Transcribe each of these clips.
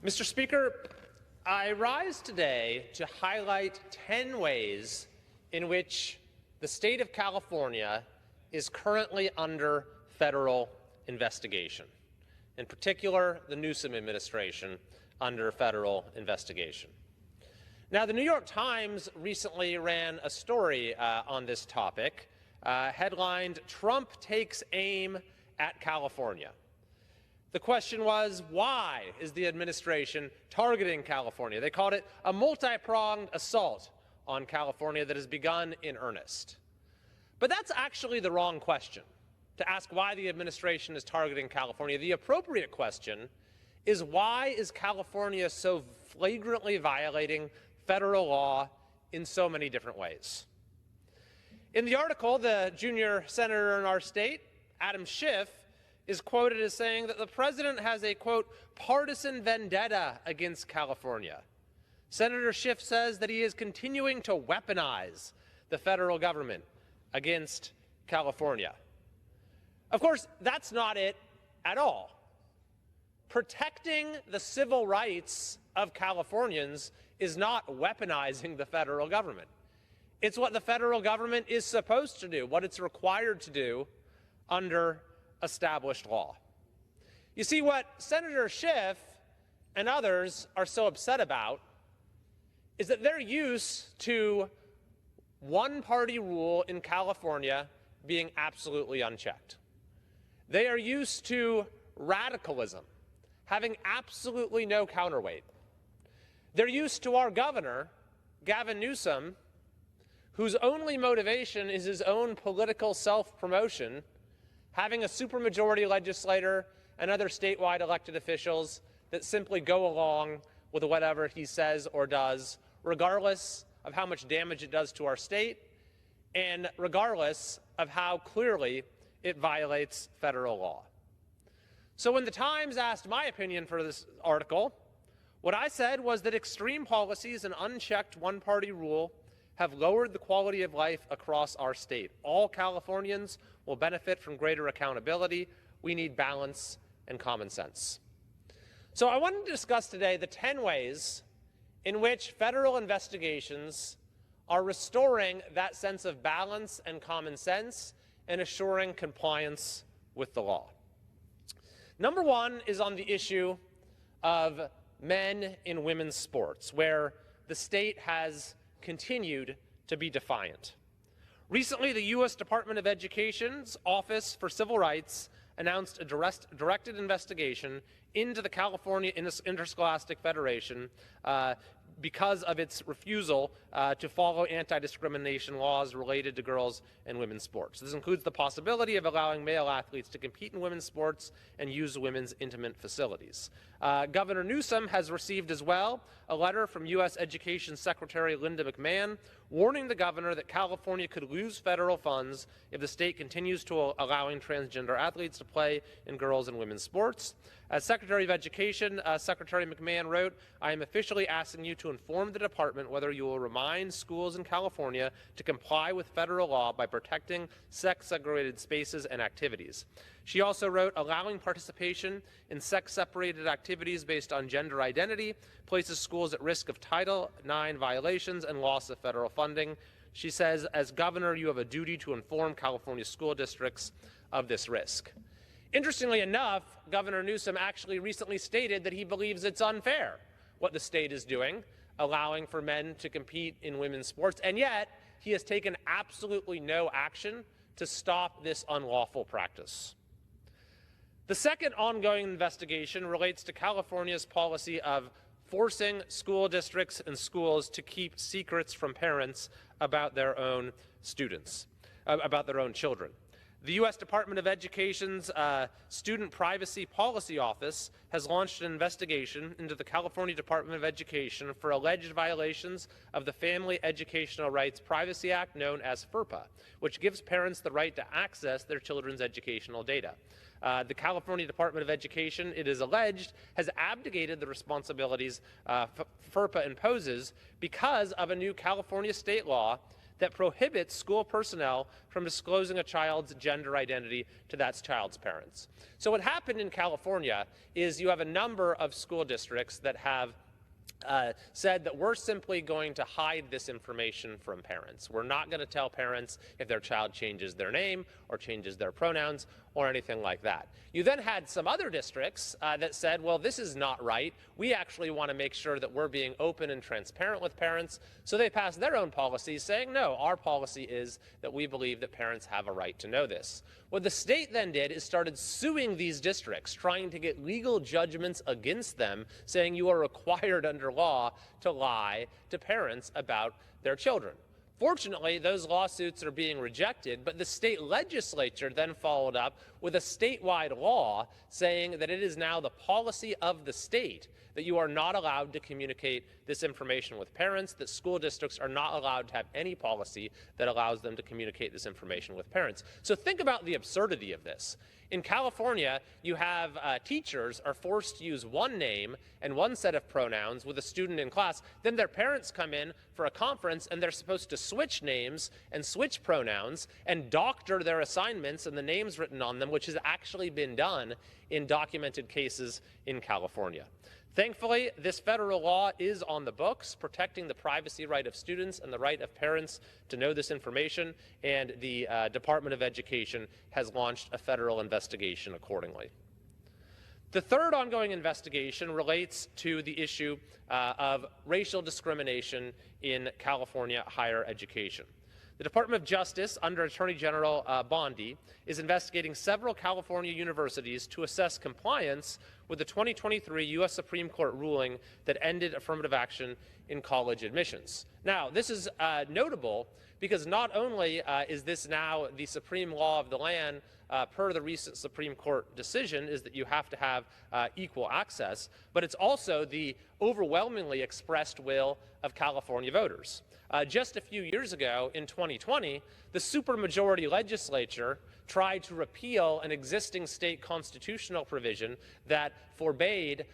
Mr. Speaker, I rise today to highlight 10 ways in which the state of California is currently under federal investigation, in particular the Newsom administration under federal investigation. Now, the New York Times recently ran a story on this topic headlined, "Trump Takes Aim at California." The question was, why is the administration targeting California? They called it a multi-pronged assault on California that has begun in earnest. But that's actually the wrong question, to ask why the administration is targeting California. The appropriate question is, why is California so flagrantly violating federal law in so many different ways? In the article, the junior senator in our state, Adam Schiff, is quoted as saying that the president has a, quote, partisan vendetta against California. Senator Schiff says that he is continuing to weaponize the federal government against California. Of course, that's not it at all. Protecting the civil rights of Californians is not weaponizing the federal government. It's what the federal government is supposed to do, what it's required to do under established law. You see, what Senator Schiff and others are so upset about is that they're used to one-party rule in California being absolutely unchecked. They are used to radicalism having absolutely no counterweight. They're used to our governor, Gavin Newsom, whose only motivation is his own political self-promotion, having a supermajority legislator and other statewide elected officials that simply go along with whatever he says or does, regardless of how much damage it does to our state and regardless of how clearly it violates federal law. So when the Times asked my opinion for this article, what I said was that extreme policies and unchecked one-party rule have lowered the quality of life across our state. All Californians will benefit from greater accountability. We need balance and common sense. So I wanted to discuss today the 10 ways in which federal investigations are restoring that sense of balance and common sense and assuring compliance with the law. Number one is on the issue of men in women's sports, where the state has continued to be defiant. Recently, the U.S. Department of Education's Office for Civil Rights announced a directed investigation into the California Interscholastic Federation because of its refusal to follow anti-discrimination laws related to girls and women's sports. This includes the possibility of allowing male athletes to compete in women's sports and use women's intimate facilities. Governor Newsom has received as well a letter from U.S. Education Secretary Linda McMahon warning the governor that California could lose federal funds if the state continues to allowing transgender athletes to play in girls and women's sports. As Secretary of Education, Secretary McMahon wrote, "I am officially asking you to inform the department whether you will remind schools in California to comply with federal law by protecting sex-segregated spaces and activities." She also wrote, "Allowing participation in sex-separated activities based on gender identity places schools at risk of Title IX violations and loss of federal funding." She says, "As governor, you have a duty to inform California school districts of this risk." Interestingly enough, Governor Newsom actually recently stated that he believes it's unfair what the state is doing, allowing for men to compete in women's sports, and yet he has taken absolutely no action to stop this unlawful practice. The second ongoing investigation relates to California's policy of forcing school districts and schools to keep secrets from parents about their own students, about their own children. The U.S. Department of Education's Student Privacy Policy Office has launched an investigation into the California Department of Education for alleged violations of the Family Educational Rights Privacy Act, known as FERPA, which gives parents the right to access their children's educational data. The California Department of Education, it is alleged, has abdicated the responsibilities FERPA imposes because of a new California state law that prohibits school personnel from disclosing a child's gender identity to that child's parents. So what happened in California is you have a number of school districts that have said that we're simply going to hide this information from parents. We're not going to tell parents if their child changes their name or changes their pronouns or anything like that. You then had some other districts that said, well, this is not right. We actually want to make sure that we're being open and transparent with parents. So they passed their own policies saying, no, our policy is that we believe that parents have a right to know this. What the state then did is started suing these districts, trying to get legal judgments against them, saying you are required under law to lie to parents about their children. Fortunately, those lawsuits are being rejected, but the state legislature then followed up with a statewide law saying that it is now the policy of the state that you are not allowed to communicate this information with parents, that school districts are not allowed to have any policy that allows them to communicate this information with parents. So think about the absurdity of this. In California, you have teachers are forced to use one name and one set of pronouns with a student in class. Then their parents come in for a conference and they're supposed to switch names and switch pronouns and doctor their assignments and the names written on them, which has actually been done in documented cases in California. Thankfully, this federal law is on the books, protecting the privacy right of students and the right of parents to know this information, and the Department of Education has launched a federal investigation accordingly. The third ongoing investigation relates to the issue of racial discrimination in California higher education. The Department of Justice, under Attorney General Bondi, is investigating several California universities to assess compliance with the 2023 U.S. Supreme Court ruling that ended affirmative action in college admissions. Now, this is notable because not only is this now the supreme law of the land per the recent Supreme Court decision, is that you have to have equal access, but it's also the overwhelmingly expressed will of California voters. Just a few years ago, in 2020, the supermajority legislature tried to repeal an existing state constitutional provision that forbade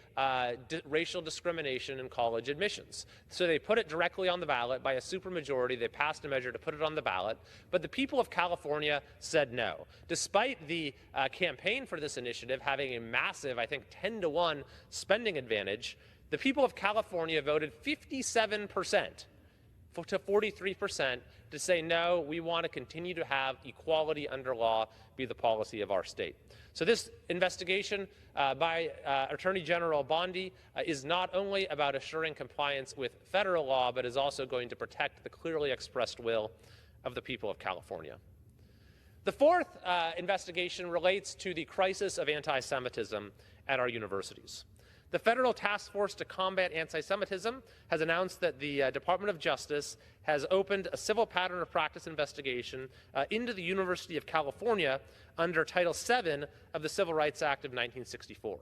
racial discrimination in college admissions. So they put it directly on the ballot by a supermajority. They passed a measure to put it on the ballot, but the people of California said no. Despite the campaign for this initiative having a massive, I think, 10-to-1 spending advantage, the people of California voted 57% to 43% to say, no, we want to continue to have equality under law be the policy of our state. So this investigation by Attorney General Bondi is not only about assuring compliance with federal law, but is also going to protect the clearly expressed will of the people of California. The fourth investigation relates to the crisis of anti-Semitism at our universities. The Federal Task Force to Combat Anti-Semitism has announced that the Department of Justice has opened a civil pattern of practice investigation into the University of California under Title VII of the Civil Rights Act of 1964.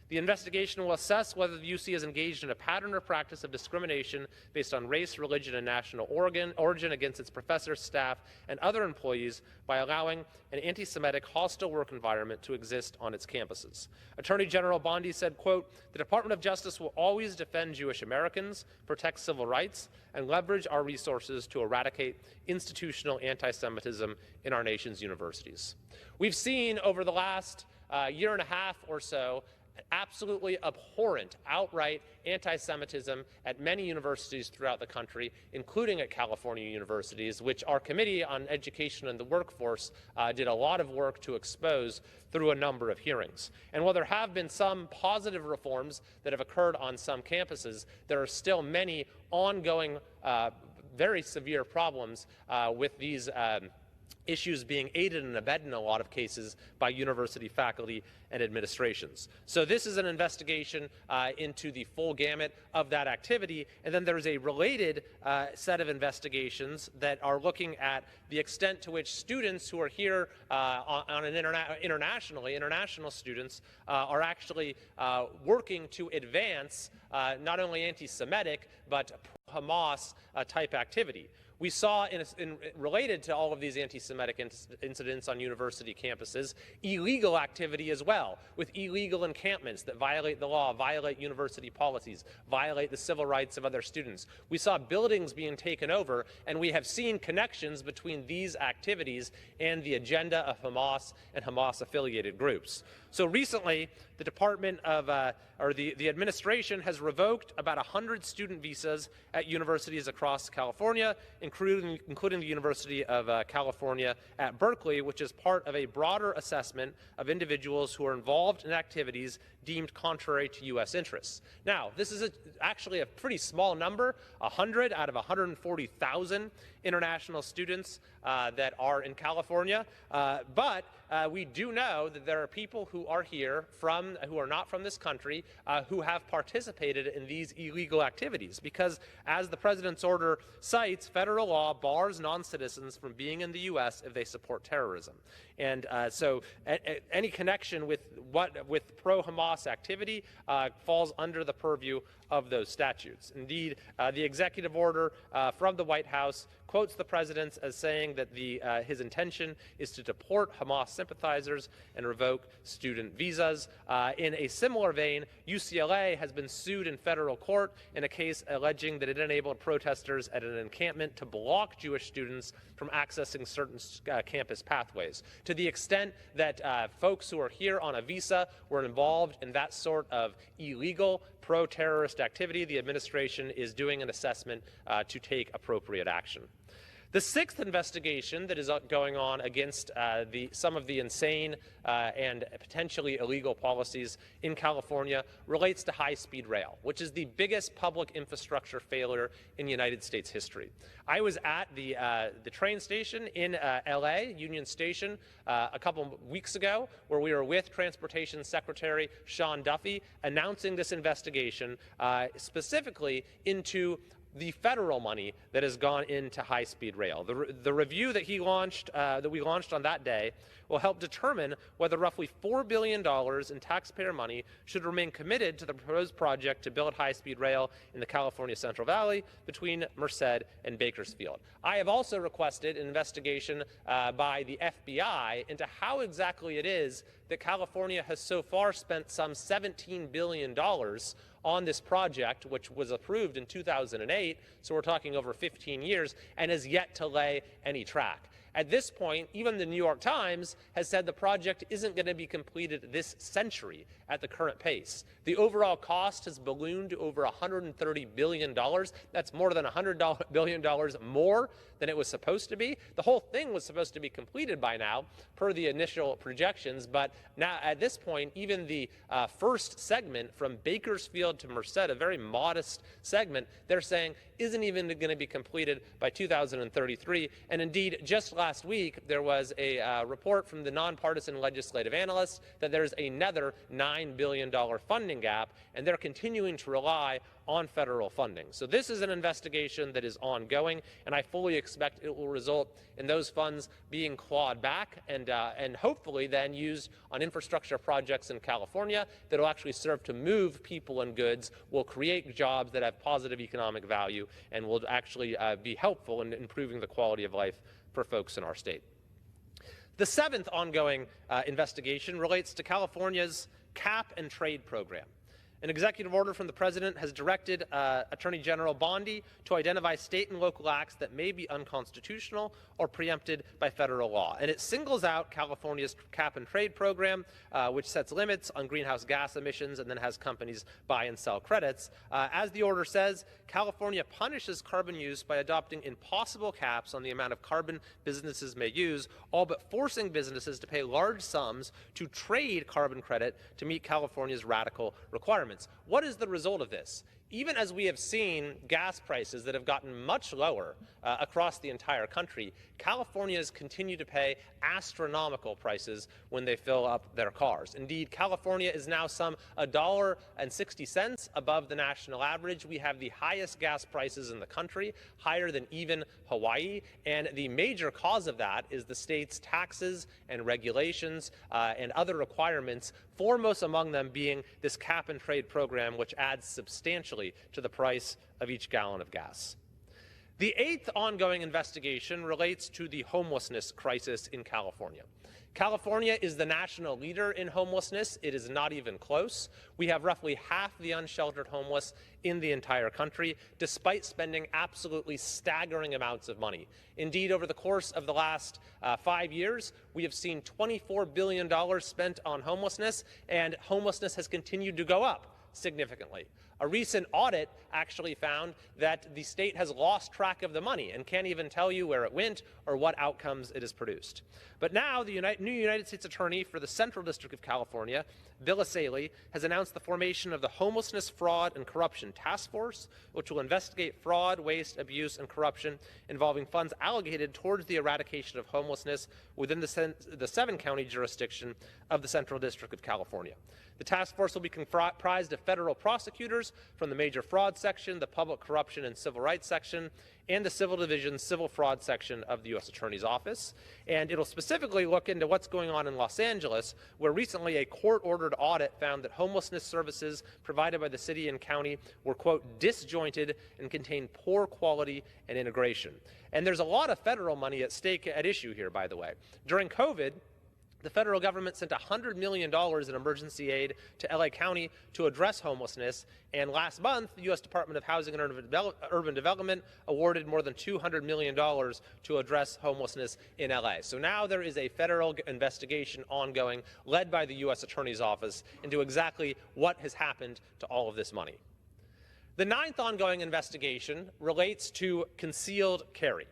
The investigation will assess whether the UC is engaged in a pattern or practice of discrimination based on race, religion, and national origin against its professors, staff, and other employees by allowing an anti-Semitic hostile work environment to exist on its campuses. Attorney General Bondi said, quote, "The Department of Justice will always defend Jewish Americans, protect civil rights, and leverage our resources to eradicate institutional anti-Semitism in our nation's universities." We've seen over the last year and a half or so absolutely abhorrent, outright anti-Semitism at many universities throughout the country, including at California universities, which our Committee on Education and the Workforce did a lot of work to expose through a number of hearings. And while there have been some positive reforms that have occurred on some campuses, there are still many ongoing, very severe problems with these issues being aided and abetted in a lot of cases by university faculty and administrations. So this is an investigation into the full gamut of that activity. And then there's a related set of investigations that are looking at the extent to which students who are here on an international students are actually working to advance not only anti-Semitic but pro-Hamas type activity. We saw, related to all of these anti-Semitic incidents on university campuses, illegal activity as well, with illegal encampments that violate the law, violate university policies, violate the civil rights of other students. We saw buildings being taken over, and we have seen connections between these activities and the agenda of Hamas and Hamas-affiliated groups. So recently, the the administration has revoked about 100 student visas at universities across California, including the University of California at Berkeley, which is part of a broader assessment of individuals who are involved in activities deemed contrary to U.S. interests. Now, this is actually a pretty small number, 100 out of 140,000 international students that are in California, but we do know that there are people who are here who are not from this country who have participated in these illegal activities, because as the president's order cites, federal law bars non-citizens from being in the U.S. if they support terrorism. And so any connection with pro-Hamas activity falls under the purview of those statutes. Indeed, the executive order from the White House quotes the president as saying that his intention is to deport Hamas sympathizers and revoke student visas. In a similar vein, UCLA has been sued in federal court in a case alleging that it enabled protesters at an encampment to block Jewish students from accessing certain campus pathways. To the extent that folks who are here on a visa were involved in that sort of illegal pro-terrorist activity, the administration is doing an assessment to take appropriate action. The sixth investigation that is going on against some of the insane and potentially illegal policies in California relates to high-speed rail, which is the biggest public infrastructure failure in United States history. I was at the train station in LA, Union Station, a couple weeks ago, where we were with Transportation Secretary Sean Duffy announcing this investigation specifically into the federal money that has gone into high-speed rail. The review that we launched on that day will help determine whether roughly $4 billion in taxpayer money should remain committed to the proposed project to build high-speed rail in the California Central Valley between Merced and Bakersfield. I have also requested an investigation by the FBI into how exactly it is that California has so far spent some $17 billion on this project, which was approved in 2008, so we're talking over 15 years, and has yet to lay any track. At this point, even the New York Times has said the project isn't going to be completed this century at the current pace. The overall cost has ballooned to over $130 billion. That's more than $100 billion more than it was supposed to be. The whole thing was supposed to be completed by now, per the initial projections, but now at this point, even the first segment from Bakersfield to Merced, a very modest segment, they're saying isn't even going to be completed by 2033. And indeed, just last week, there was a report from the nonpartisan legislative analysts that there's another $9 billion funding gap, and they're continuing to rely on federal funding. So this is an investigation that is ongoing, and I fully expect it will result in those funds being clawed back and hopefully then used on infrastructure projects in California that will actually serve to move people and goods, will create jobs that have positive economic value, and will actually be helpful in improving the quality of life for folks in our state. The seventh ongoing investigation relates to California's cap and trade program. An executive order from the president has directed Attorney General Bondi to identify state and local acts that may be unconstitutional or preempted by federal law. And it singles out California's cap and trade program, which sets limits on greenhouse gas emissions and then has companies buy and sell credits. As the order says, California punishes carbon use by adopting impossible caps on the amount of carbon businesses may use, all but forcing businesses to pay large sums to trade carbon credit to meet California's radical requirements. What is the result of this? Even as we have seen gas prices that have gotten much lower across the entire country, Californians continue to pay astronomical prices when they fill up their cars. Indeed, California is now some $1.60 above the national average. We have the highest gas prices in the country, higher than even Hawaii, and the major cause of that is the state's taxes and regulations and other requirements, foremost among them being this cap and trade program, which adds substantially to the price of each gallon of gas. The eighth ongoing investigation relates to the homelessness crisis in California. California is the national leader in homelessness. It is not even close. We have roughly half the unsheltered homeless in the entire country, despite spending absolutely staggering amounts of money. Indeed, over the course of the last 5 years, we have seen $24 billion spent on homelessness, and homelessness has continued to go up significantly. A recent audit actually found that the state has lost track of the money and can't even tell you where it went or what outcomes it has produced. But now the new United States Attorney for the Central District of California, Bill Kiley, has announced the formation of the Homelessness, Fraud, and Corruption Task Force, which will investigate fraud, waste, abuse, and corruption involving funds allocated towards the eradication of homelessness within the 7-county jurisdiction of the Central District of California. The task force will be comprised of federal prosecutors from the Major Fraud Section, the Public Corruption and Civil Rights Section, and the Civil Division Civil Fraud Section of the U.S. Attorney's Office. And it'll specifically look into what's going on in Los Angeles, where recently a court-ordered audit found that homelessness services provided by the city and county were, quote, disjointed and contained poor quality and integration. And there's a lot of federal money at stake at issue here, by the way. During COVID, the federal government sent $100 million in emergency aid to LA County to address homelessness, and last month, the U.S. Department of Housing and Urban Development awarded more than $200 million to address homelessness in LA. So now there is a federal investigation ongoing, led by the U.S. Attorney's Office, into exactly what has happened to all of this money. The ninth ongoing investigation relates to concealed carry.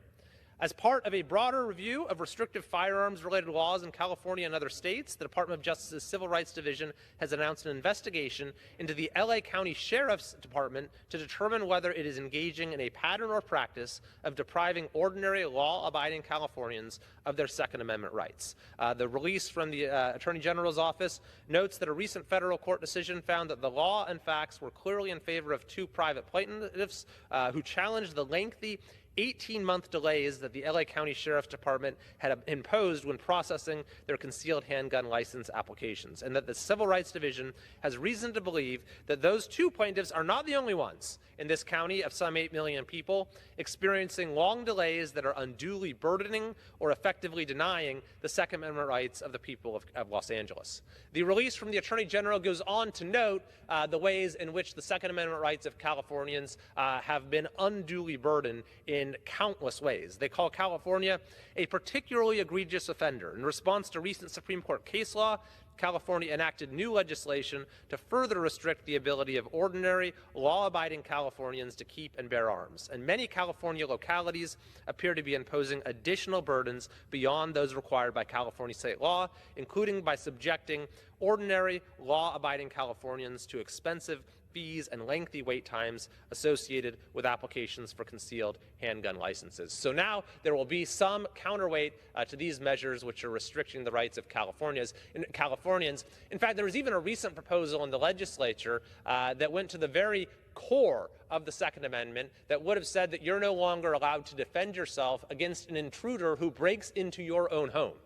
As part of a broader review of restrictive firearms-related laws in California and other states, the Department of Justice's Civil Rights Division has announced an investigation into the LA County Sheriff's Department to determine whether it is engaging in a pattern or practice of depriving ordinary law-abiding Californians of their Second Amendment rights. The release from the Attorney General's office notes that a recent federal court decision found that the law and facts were clearly in favor of 2 private plaintiffs who challenged the lengthy 18-month delays that the LA County Sheriff's Department had imposed when processing their concealed handgun license applications, and that the Civil Rights Division has reason to believe that those 2 plaintiffs are not the only ones in this county of some 8 million people experiencing long delays that are unduly burdening or effectively denying the Second Amendment rights of the people of Los Angeles. The release from the Attorney General goes on to note the ways in which the Second Amendment rights of Californians have been unduly burdened in countless ways. They call California a particularly egregious offender. In response to recent Supreme Court case law, California enacted new legislation to further restrict the ability of ordinary, law-abiding Californians to keep and bear arms. And many California localities appear to be imposing additional burdens beyond those required by California state law, including by subjecting ordinary, law-abiding Californians to expensive fees and lengthy wait times associated with applications for concealed handgun licenses. So now there will be some counterweight to these measures which are restricting the rights of Californians. In fact, there was even a recent proposal in the legislature that went to the very core of the Second Amendment that would have said that you're no longer allowed to defend yourself against an intruder who breaks into your own home.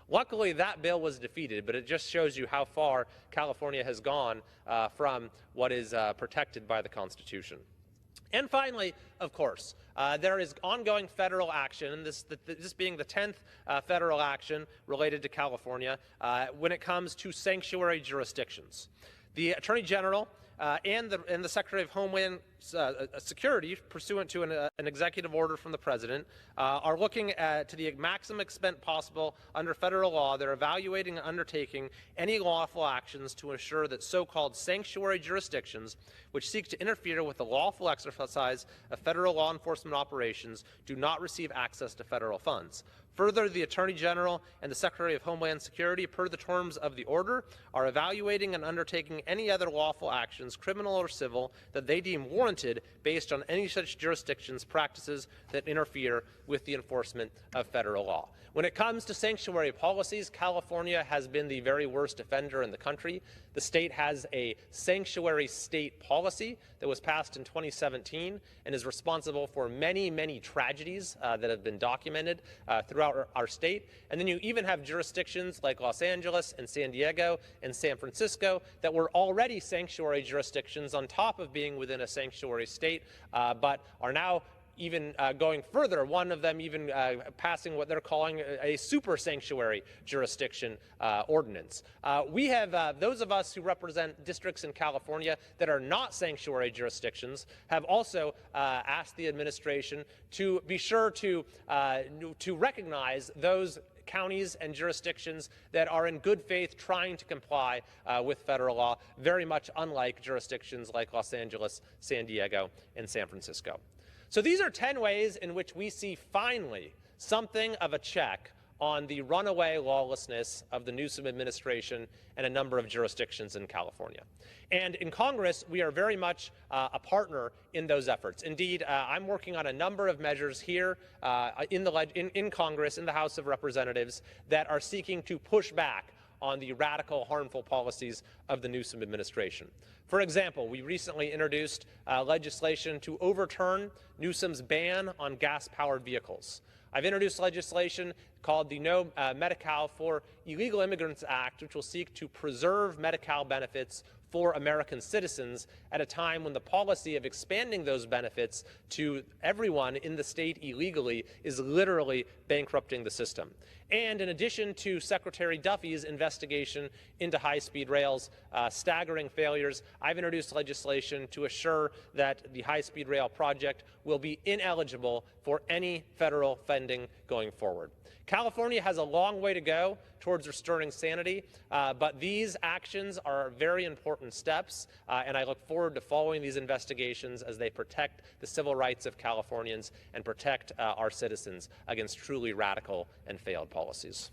Luckily, that bill was defeated, but it just shows you how far California has gone from what is protected by the Constitution. And finally, of course, there is ongoing federal action, and this being the 10th federal action related to California when it comes to sanctuary jurisdictions. The Attorney General and the Secretary of Homeland Security, pursuant to an executive order from the President, are looking to the maximum extent possible under federal law. They're evaluating and undertaking any lawful actions to ensure that so-called sanctuary jurisdictions, which seek to interfere with the lawful exercise of federal law enforcement operations, do not receive access to federal funds. Further, the Attorney General and the Secretary of Homeland Security, per the terms of the order, are evaluating and undertaking any other lawful actions, criminal or civil, that they deem warranted based on any such jurisdictions' practices that interfere with the enforcement of federal law. When it comes to sanctuary policies, California has been the very worst offender in the country. The state has a sanctuary state policy that was passed in 2017 and is responsible for many, many tragedies that have been documented throughout our state. And then you even have jurisdictions like Los Angeles and San Diego and San Francisco that were already sanctuary jurisdictions on top of being within a sanctuary state, but are now even going further, one of them even passing what they're calling a super sanctuary jurisdiction ordinance. We have, those of us who represent districts in California that are not sanctuary jurisdictions have also asked the administration to be sure to recognize those counties and jurisdictions that are in good faith trying to comply with federal law, very much unlike jurisdictions like Los Angeles, San Diego, and San Francisco. So these are 10 ways in which we see finally something of a check on the runaway lawlessness of the Newsom administration and a number of jurisdictions in California. And in Congress, we are very much a partner in those efforts. Indeed, I'm working on a number of measures here in Congress, in the House of Representatives, that are seeking to push back on the radical, harmful policies of the Newsom administration. For example, we recently introduced legislation to overturn Newsom's ban on gas-powered vehicles. I've introduced legislation called the No Medi-Cal for Illegal Immigrants Act, which will seek to preserve Medi-Cal benefits for American citizens at a time when the policy of expanding those benefits to everyone in the state illegally is literally bankrupting the system. And in addition to Secretary Duffy's investigation into high-speed rail's staggering failures, I've introduced legislation to assure that the high-speed rail project will be ineligible for any federal funding going forward. California has a long way to go towards restoring sanity, but these actions are very important steps, and I look forward to following these investigations as they protect the civil rights of Californians and protect our citizens against truly radical and failed policies.